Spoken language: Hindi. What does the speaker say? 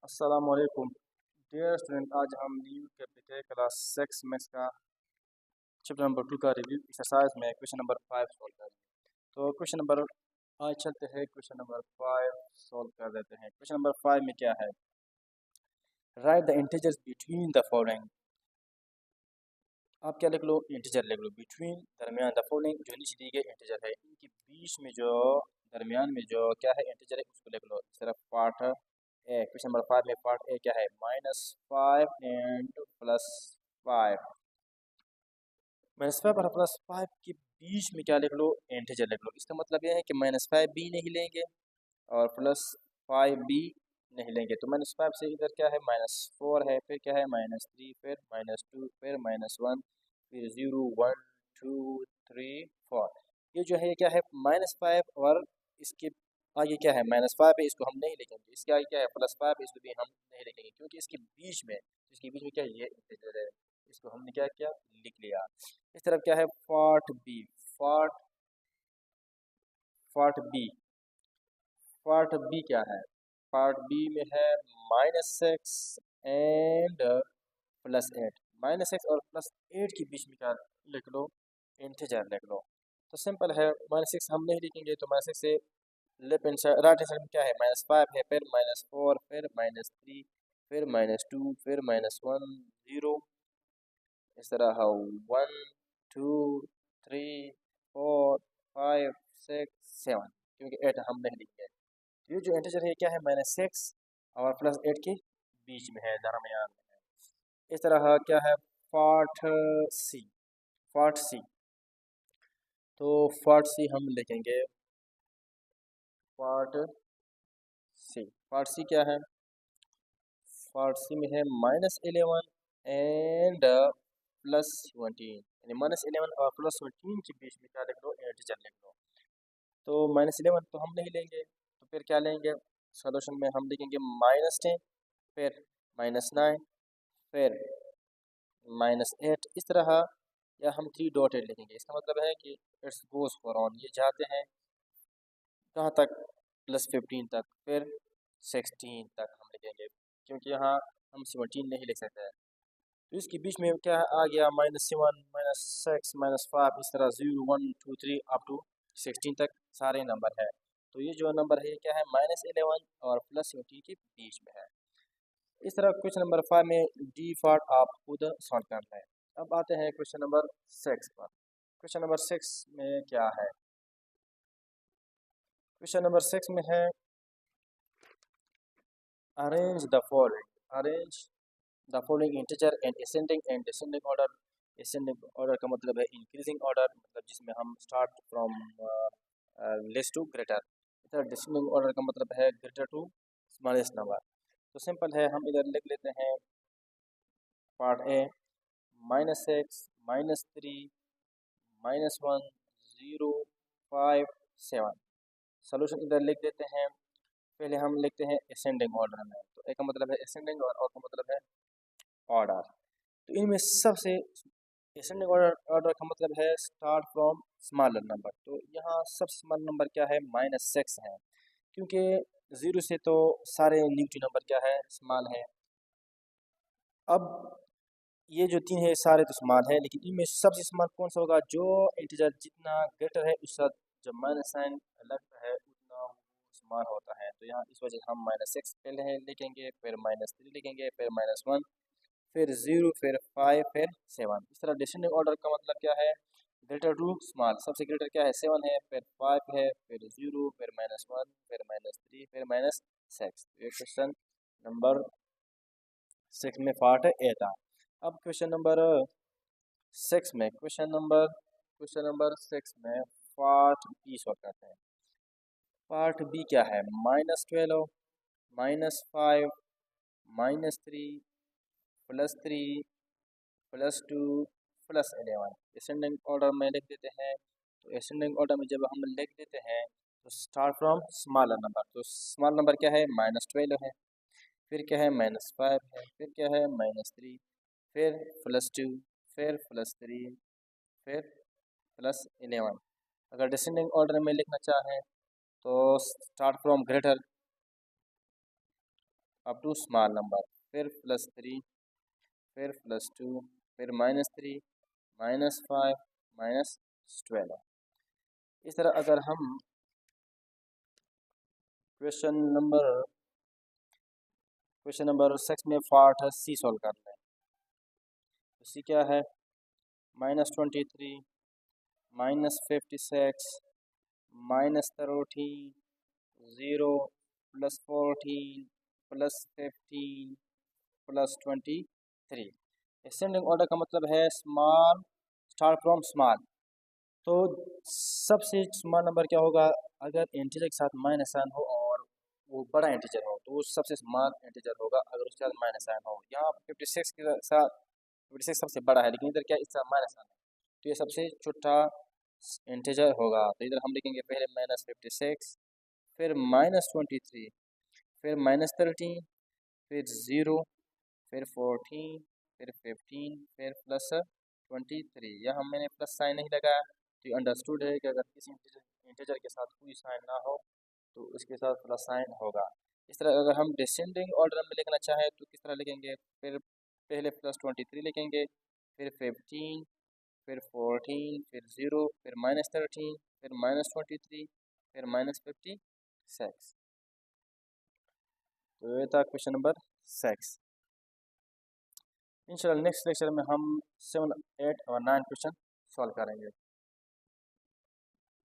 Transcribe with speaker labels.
Speaker 1: अस्सलाम वालेकुम डियर स्टूडेंट। आज हम न्यू कैपिटल क्लास 6 मैथ्स का चैप्टर नंबर 2 का रिव्यू एक्सरसाइज में क्वेश्चन नंबर 5 सॉल्व करेंगे। तो क्वेश्चन नंबर आज चलते हैं क्वेश्चन नंबर 5 सॉल्व कर देते हैं। क्वेश्चन नंबर 5 में क्या है, right the integers between the following. आप क्या लिख लो, इंटीजर लिख लो। बिटवीन दरमियान, द फॉलोइंग जो नीचे दी गई इंटीजर है, इनके बीच में जो दरमियान में जो क्या है इंटीजर है उसको लिख लो। सिर्फ पार्ट ए, क्वेश्चन नंबर 5 में पार्ट ए क्या है, -5 एंड +5। -5 और +5 के बीच में क्या लिख लो, इंटीजर लिख लो। इसका मतलब यह है कि -5 भी नहीं लेंगे और +5 भी नहीं लेंगे। तो -5 से इधर क्या है, -4 है, फिर क्या है -3, फिर -2, फिर -1, फिर 0 1 2 3 4। ये जो है क्या है -5 और इसके आगे क्या है -5 है, इसको हम नहीं लिखेंगे। इसके आगे क्या है +5 है, इसको भी हम नहीं लिखेंगे क्योंकि इसके बीच में क्या है, ये इंटीजर है, इसको हमने क्या किया, लिख लिया। इस तरफ क्या है part B, part part B part B क्या है, पार्ट बी में है -6 एंड +8। -6 और +8 के बीच में क्या लिख लो, इंटीजर लिख लो। तो सिंपल है, -6 हम नहीं लिखेंगे तो -6 से left hand side right hand side में क्या है -5 है, फिर -4, फिर -3, फिर -2, फिर -1 0। इस तरह 1 2 3 4 5 6 7, क्योंकि 8 हम नहीं लिखेंगे। ये जो इंटीजर है क्या है -6 और +8 के बीच में है, दरमियान में है। इस तरह क्या है पार्ट सी, पार्ट सी। तो पार्ट सी हम लिखेंगे, पार्ट सी। पार्ट सी क्या है, पार्ट सी में है -11 एंड +17, यानी -11 और +17 के बीच में क्या लिख लो, इंटीजर लिख लो। तो -11 तो हम नहीं लेंगे, तो फिर क्या लेंगे, सोल्यूशन में हम लिखेंगे -10, फिर -9, फिर -8। इस तरह, या हम 3 डॉटेड लिखेंगे। इसका मतलब है कि इट्स गोज फॉर ऑन, ये जाते हैं कहाँ तक, +15 तक, फिर 16 तक हम लिखेंगे क्योंकि यहाँ हम 17 नहीं लिख सकते हैं। तो इसके बीच में क्या आ गया, -7 -6 -5, इस तरह 0 1 2 3 अप टू 16 तक सारे नंबर है। तो ये जो नंबर है क्या है -11 और +17 के बीच में है। इस तरह क्वेश्चन नंबर 5 में डी पार्ट आप खुद सॉल्व करना है। अब आते हैं क्वेश्चन नंबर 6 पर। क्वेश्चन नंबर 6 में क्या है, क्वेश्चन नंबर 6 में है arrange the following, arrange the following integer and ascending and descending order. Ascending order का मतलब है इंक्रीजिंग ऑर्डर, मतलब जिसमें हम start from less to greater. इधर डिसेंडिंग ऑर्डर का मतलब है ग्रेटर टू स्मॉलेस्ट नंबर। तो सिंपल है, हम इधर लिख लेते हैं पार्ट ए -6 -3 -1 0 5 7। सोल्यूशन इधर लिख देते हैं। पहले हम लिखते हैं असेंडिंग ऑर्डर में, तो एक का मतलब है असेंडिंग और का मतलब है ऑर्डर। तो इनमें सबसे असेंडिंग ऑर्डर का मतलब है स्टार्ट फ्रॉम स्मॉलर नंबर। तो यहाँ सबसे स्मॉल नंबर क्या है, -6 है, क्योंकि 0 से तो सारे नेगेटिव नंबर क्या है, स्मॉल है। अब ये जो 3 है सारे तो स्मॉल है, लेकिन इनमें सबसे स्मॉल कौन सा होगा, जो इंटीजर जितना ग्रेटर है उसका जब माइनस साइन लगता है उतना वो स्मॉल होता है। तो यहाँ इस वजह से हम -6 पहले है लिखेंगे, फिर -3 लिखेंगे, फिर -1, फिर 0, फिर 5, फिर 7। इस तरह डिसेंडिंग ऑर्डर का मतलब क्या है, ग्रेटर टू स्मॉल। सबसे ग्रेटर क्या है 7 है, फिर 5 है, फिर 0, फिर -1, फिर -3, फिर -6। ये क्वेश्चन नंबर 6 में पार्ट ए था। अब क्वेश्चन नंबर 6 में क्वेश्चन नंबर 6 में पार्ट बी सॉल्व करते हैं। पार्ट बी क्या है, -12 -5 -3 +3 +2 +11। असेंडिंग ऑर्डर में लिख देते हैं। तो असेंडिंग ऑर्डर में जब हम लिख देते हैं तो स्टार्ट फ्रॉम स्मॉलर नंबर। तो स्मॉल नंबर क्या है, -12 है, फिर क्या है -5 है, फिर क्या है -3, फिर +2, फिर +3, फिर +11। अगर डिसेंडिंग ऑर्डर में लिखना चाहें तो start from greater up to small number, फिर +3, फिर +2, फिर -3, -5, -12। इस तरह अगर हम क्वेश्चन नंबर 6 में पार्ट सी सॉल्व कर लें। तो सी क्या है? -23, -56, -13, 0, +14, +15, +23। असेंडिंग ऑर्डर का मतलब है स्मॉल स्टार्ट फ्रॉम स्मॉल। तो सबसे स्मॉल नंबर क्या होगा? अगर इंटीजर के साथ माइनस साइन हो और वो बड़ा इंटीजर हो तो वो सबसे स्मॉल इंटीजर होगा अगर उसके साथ माइनस साइन हो। यहाँ 56 के साथ 56 सबसे बड़ा है, लेकिन इधर क्या इसका माइनस साइन है, तो ये सबसे छोटा इंटीजर होगा। तो इधर हम लिखेंगे पहले -56, फिर -23, फिर -13, फिर 0, फिर 14, फिर 15, फिर +23। यहाँ मैंने प्लस साइन नहीं लगाया, तो ये अंडरस्टूड है कि अगर किसी इंटीजर के साथ कोई साइन ना हो तो उसके साथ प्लस साइन होगा। इस तरह अगर हम डिसेंडिंग ऑर्डर में लिखना चाहें तो किस तरह लिखेंगे? फिर पहले +23 लिखेंगे, फिर 15, फिर 14, फिर 0, फिर -13, फिर -23, फिर -56। तो ये था क्वेश्चन नंबर 6। इंशाल्लाह नेक्स्ट लेक्चर में हम 7, 8 और 9 क्वेश्चन सॉल्व करेंगे।